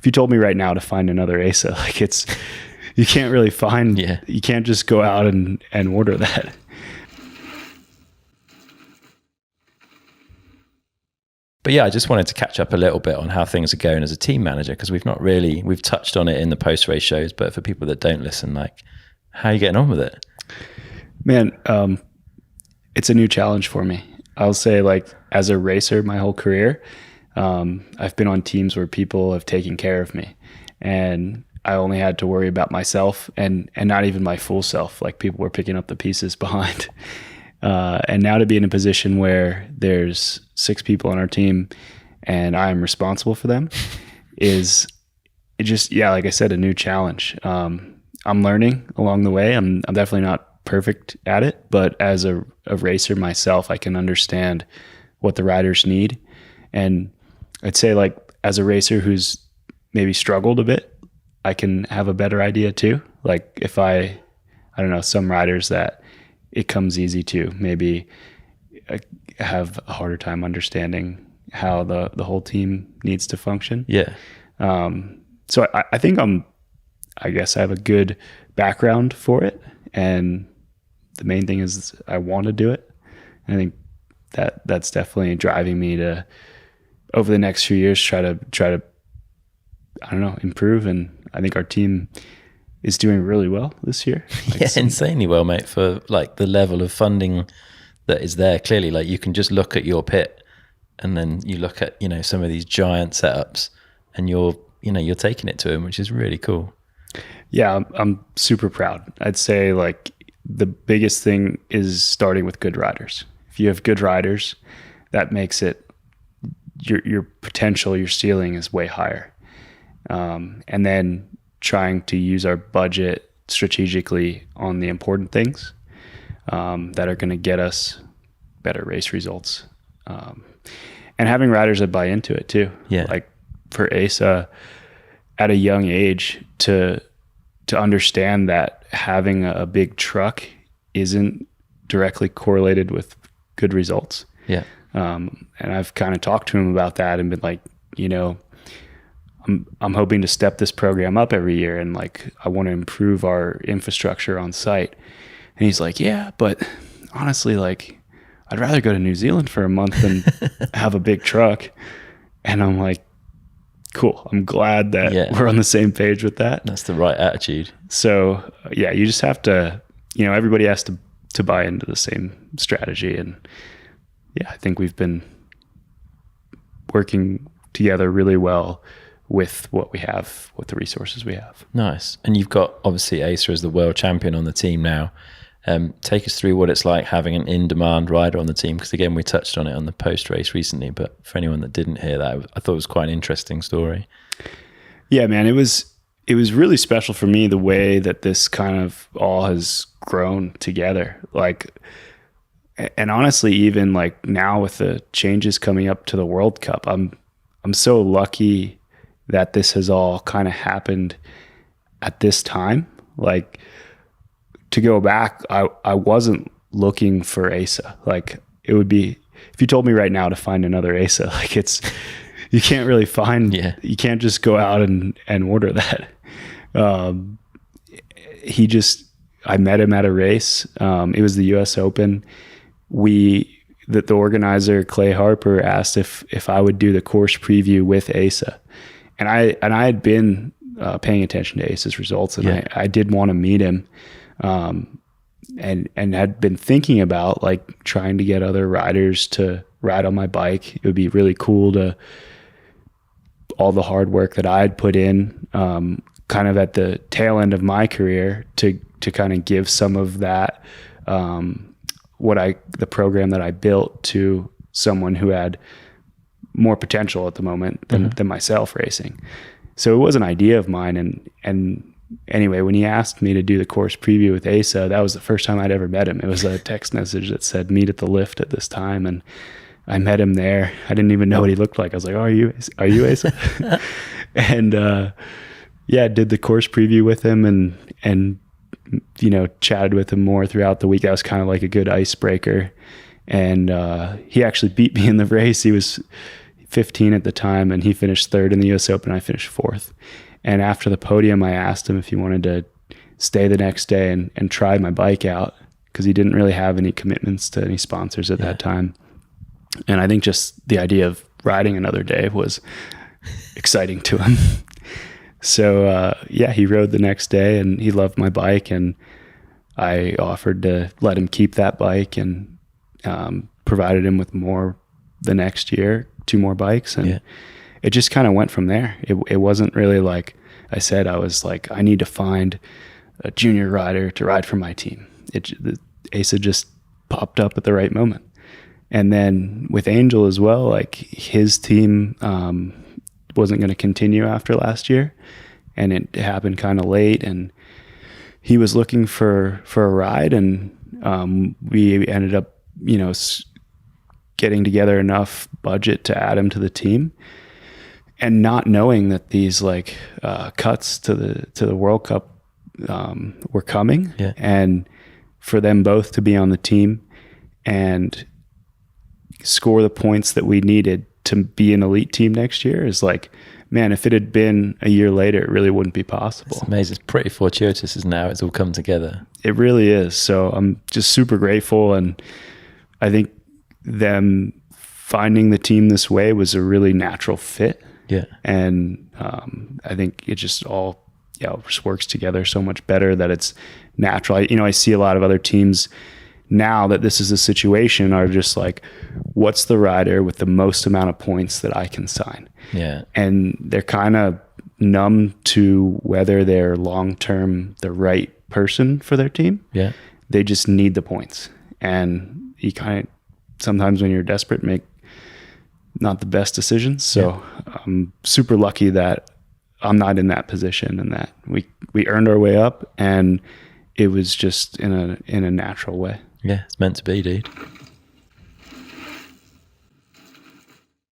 if you told me right now to find another Asa, like you can't really find, you can't just go out and order that. But yeah, I just wanted to catch up a little bit on how things are going as a team manager, because we've touched on it in the post-race shows, but for people that don't listen, like, how are you getting on with it? Man, it's a new challenge for me. I'll say, like, as a racer my whole career, I've been on teams where people have taken care of me, and I only had to worry about myself and not even my full self. Like, people were picking up the pieces behind. And now to be in a position where there's 6 people on our team and I'm responsible for them is just, like I said, a new challenge. I'm learning along the way. I'm definitely not perfect at it, but as a racer myself, I can understand what the riders need. And I'd say, like, as a racer who's maybe struggled a bit, I can have a better idea too. Like, if I don't know, some riders that it comes easy to maybe have a harder time understanding how the whole team needs to function. Yeah. So I think I guess I have a good background for it. And the main thing is I want to do it. I think that's definitely driving me to, over the next few years, try to, I don't know, improve. And I think our team is doing really well this year. Like, insanely well, mate, for like the level of funding that is there. Clearly, like, you can just look at your pit and then you look at, some of these giant setups and you're taking it to them, which is really cool. Yeah, I'm super proud. I'd say, like, the biggest thing is starting with good riders. If you have good riders, that makes it, your potential, your ceiling is way higher. And then trying to use our budget strategically on the important things that are going to get us better race results. And having riders that buy into it too. Yeah. Like, for Asa, at a young age, to understand that having a big truck isn't directly correlated with good results. Yeah. And I've kind of talked to him about that and been like, I'm hoping to step this program up every year, and, like, I want to improve our infrastructure on site. And he's like, yeah, but honestly, like, I'd rather go to New Zealand for a month than have a big truck. And I'm like, cool. I'm glad that we're on the same page with that. That's the right attitude. So you just have to, everybody has to buy into the same strategy. And I think we've been working together really well with what we have, with the resources we have. Nice. And you've got, obviously, Asa as the world champion on the team now. Take us through what it's like having an in-demand rider on the team, because, again, we touched on it on the post-race recently, but for anyone that didn't hear that, I thought it was quite an interesting story. Yeah, man, it was really special for me, the way that this kind of all has grown together. Like, and honestly, even like now with the changes coming up to the World Cup, I'm so lucky that this has all kind of happened at this time. Like, to go back, I wasn't looking for Asa. Like, it would be, if you told me right now to find another Asa, like, you can't really find, you can't just go out and order that. I met him at a race. It was the US Open. The organizer, Clay Harper, asked if I would do the course preview with Asa. And I had been paying attention to Asa's results, and I did want to meet him, and had been thinking about, like, trying to get other riders to ride on my bike. It would be really cool to, all the hard work that I had put in, kind of at the tail end of my career, to kind of give some of that, the program that I built, to someone who had more potential at the moment than myself racing. So it was an idea of mine. And anyway, when he asked me to do the course preview with Asa, that was the first time I'd ever met him. It was a text message that said, meet at the lift at this time. And I met him there. I didn't even know what he looked like. I was like, oh, are you Asa? And, did the course preview with him and chatted with him more throughout the week. That was kind of like a good icebreaker. And he actually beat me in the race. He 15 at the time, and he finished third in the US Open. I finished fourth. And after the podium, I asked him if he wanted to stay the next day and try my bike out, because he didn't really have any commitments to any sponsors at that time. And I think just the idea of riding another day was exciting to him. So he rode the next day, and he loved my bike, and I offered to let him keep that bike, and provided him with more the next year, 2 more bikes. And it just kind of went from there. It wasn't really like I said. I was like, I need to find a junior rider to ride for my team. Asa just popped up at the right moment. And then with Angel as well, like his team wasn't going to continue after last year, and it happened kind of late, and he was looking for a ride, and we ended up, getting together enough budget to add him to the team, and not knowing that these cuts to the World Cup were coming, and for them both to be on the team and score the points that we needed to be an elite team next year is like, man, if it had been a year later, it really wouldn't be possible. It's amazing. It's pretty fortuitous as now it's all come together. It really is. So I'm just super grateful. And I think them finding the team this way was a really natural fit. Yeah. And I think it just all, just works together so much better that it's natural. I see a lot of other teams now that this is a situation are just like, what's the rider with the most amount of points that I can sign? Yeah. And they're kind of numb to whether they're long-term the right person for their team. Yeah. They just need the points. And you kind of, sometimes when you're desperate, make not the best decisions. So I'm super lucky that I'm not in that position, and that we earned our way up, and it was just in a natural way. Yeah, it's meant to be, dude.